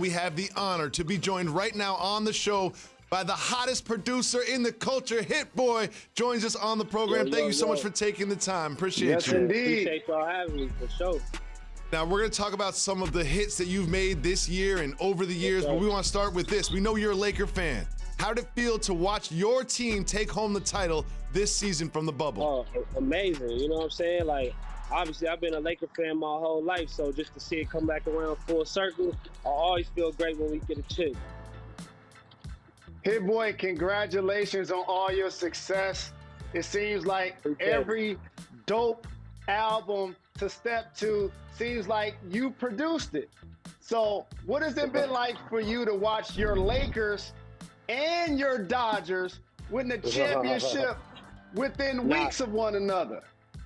We have the honor to be joined right now on the show by the hottest producer in the culture. Hit Boy joins us on the program. Thank you so much for taking the time. Appreciate you. Yes, indeed. Appreciate y'all having me, for sure. Now, we're going to talk about some of the hits that you've made this year and over the years, but we want to start with this. We know you're a Laker fan. How did it feel to watch your team take home the title this season from the bubble? Oh, amazing. You know what I'm saying? Like, obviously, I've been a Laker fan my whole life, so just to see it come back around full circle, I always feel great when we get a chip. Hit Boy, congratulations on all your success. It seems like every dope album to step to seems like you produced it. So what has it been like for you to watch your Lakers and your Dodgers win the championship within weeks of one another?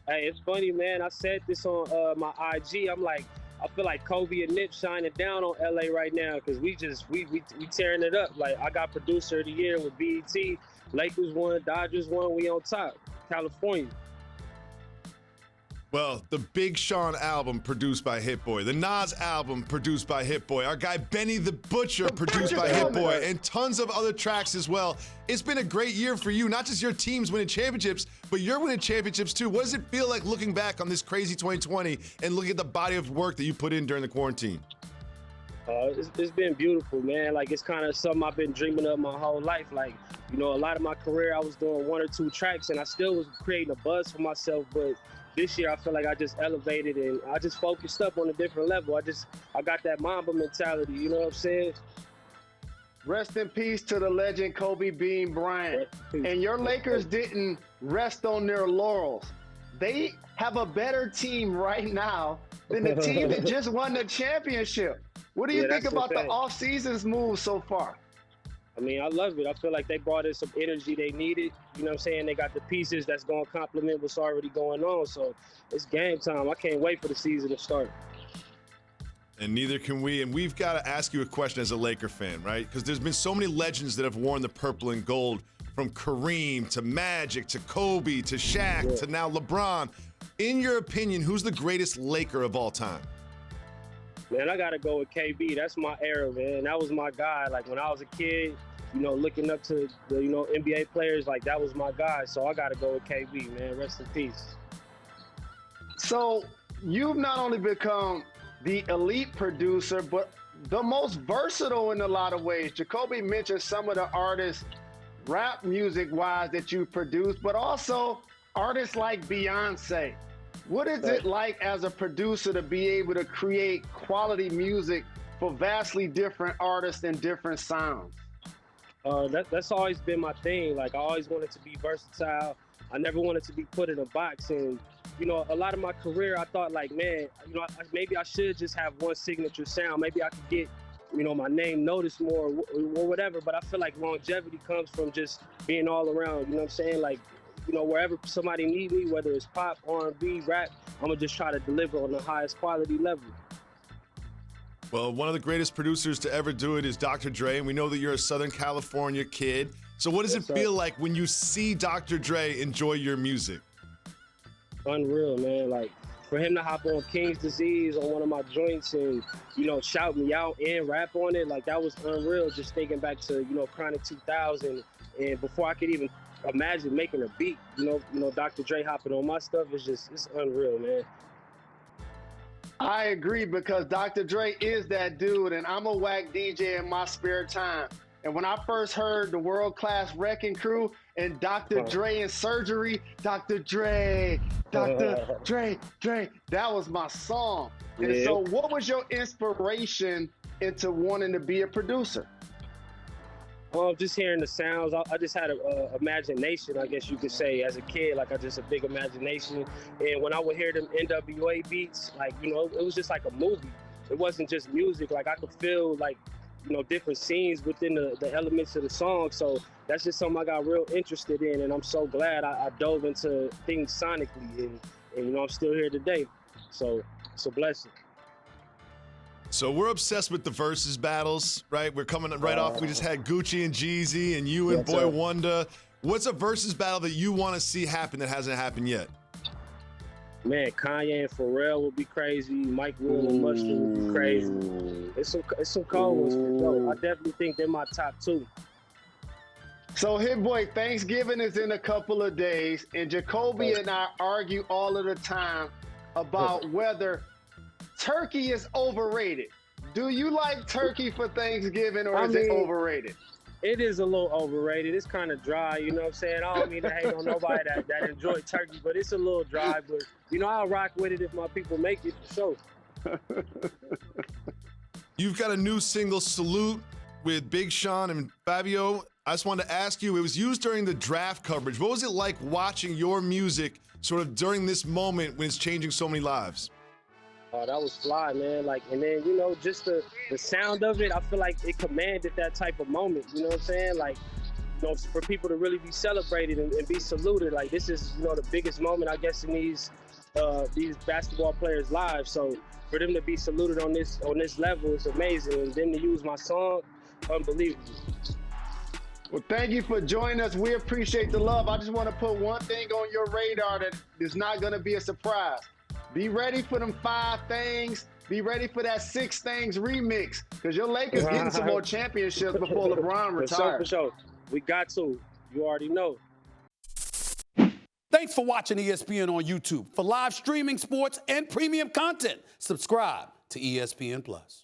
Hey, it's funny, man. I said this on my IG. I'm like, I feel like Kobe and Nip shining down on LA right now because we tearing it up. Like, I got producer of the year with BET. Lakers won, Dodgers won. We on top. California. Well, the Big Sean album produced by Hit Boy, the Nas album produced by Hit Boy, our guy Benny the Butcher produced by Hit Boy, and tons of other tracks as well. It's been a great year for you, not just your teams winning championships, but you're winning championships too. What does it feel like looking back on this crazy 2020 and looking at the body of work that you put in during the quarantine? It's been beautiful, man. Like, it's kind of something I've been dreaming of my whole life. Like, you know, a lot of my career, I was doing 1 or 2 tracks, and I still was creating a buzz for myself, but this year, I feel like I just elevated and I just focused up on a different level. I got that Mamba mentality, you know what I'm saying? Rest in peace to the legend Kobe Bean Bryant. And your Lakers didn't rest on their laurels. They have a better team right now than the team that just won the championship. What do you think about the off-season's move so far? I mean, I love it. I feel like they brought in some energy they needed. You know what I'm saying? They got the pieces that's going to complement what's already going on. So it's game time. I can't wait for the season to start. And neither can we. And we've got to ask you a question as a Laker fan, right? Because there's been so many legends that have worn the purple and gold, from Kareem to Magic to Kobe to Shaq to now LeBron. In your opinion, who's the greatest Laker of all time? Man, I got to go with KB. That's my era, man. That was my guy. Like, when I was a kid, you know, looking up to the, you know, NBA players, like, that was my guy. So I got to go with KB, man. Rest in peace. So you've not only become the elite producer, but the most versatile in a lot of ways. Jacoby mentioned some of the artists, rap music-wise, that you produced, but also artists like Beyonce. What is it like as a producer to be able to create quality music for vastly different artists and different sounds? That's always been my thing. Like, I always wanted to be versatile. I never wanted to be put in a box. And, you know, a lot of my career, I thought, like, man, you know, maybe I should just have one signature sound. Maybe I could get, you know, my name noticed more or whatever. But I feel like longevity comes from just being all around. You know what I'm saying? Like, you know, wherever somebody need me, whether it's pop, R&B, rap, I'm going to just try to deliver on the highest quality level. Well, one of the greatest producers to ever do it is Dr. Dre, and we know that you're a Southern California kid. So what does it feel like when you see Dr. Dre enjoy your music? Unreal, man. Like, for him to hop on King's Disease on one of my joints and, you know, shout me out and rap on it, like, that was unreal. Just thinking back to, you know, Chronic 2000, and before I could even imagine making a beat, you know, Dr. Dre hopping on my stuff is just, it's unreal, man. I agree, because Dr. Dre is that dude, and I'm a whack DJ in my spare time. And when I first heard the world-class Wrecking Crew and Dr. Dre in Surgery, Dr. Dre, Dr. Dre, that was my song. And so what was your inspiration into wanting to be a producer? Just hearing the sounds. I just had a imagination, I guess you could say, as a kid. Like, I just a big imagination. And when I would hear them NWA beats, like, you know, it was just like a movie. It wasn't just music. Like, I could feel, like, you know, different scenes within the elements of the song. So that's just something I got real interested in. And I'm so glad I dove into things sonically. And, you know, I'm still here today. So it's a blessing. So we're obsessed with the Versus battles, right? We're coming right off. We just had Gucci and Jeezy and you and Boy Wonder. What's a Versus battle that you want to see happen that hasn't happened yet? Man, Kanye and Pharrell would be crazy. Mike Will and Mushroom would be crazy. It's some cold ones for sure. I definitely think they're my top 2. So, Hit Boy, Thanksgiving is in a couple of days, and Jacoby and I argue all of the time about whether turkey is overrated. Do you like turkey for Thanksgiving, or is it overrated? It is a little overrated. It's kind of dry, you know what I'm saying? I don't mean to hate on nobody that enjoy turkey, but it's a little dry. But, you know, I'll rock with it if my people make it, for sure. You've got a new single, Salute, with Big Sean and Fabio. I just wanted to ask you, it was used during the draft coverage. What was it like watching your music sort of during this moment when it's changing so many lives? Oh, that was fly, man. Like, and then, you know, just the sound of it, I feel like it commanded that type of moment. You know what I'm saying? Like, you know, for people to really be celebrated and be saluted. Like, this is, you know, the biggest moment, I guess, in these basketball players' lives. So for them to be saluted on this level, it's amazing. And then to use my song, unbelievable. Well, thank you for joining us. We appreciate the love. I just want to put one thing on your radar that is not going to be a surprise. Be ready for them 5 things. Be ready for that 6 things remix, because your Lakers getting some more championships before LeBron retires. For sure. We got to. You already know. Thanks for watching ESPN on YouTube. For live streaming, sports, and premium content, subscribe to ESPN+.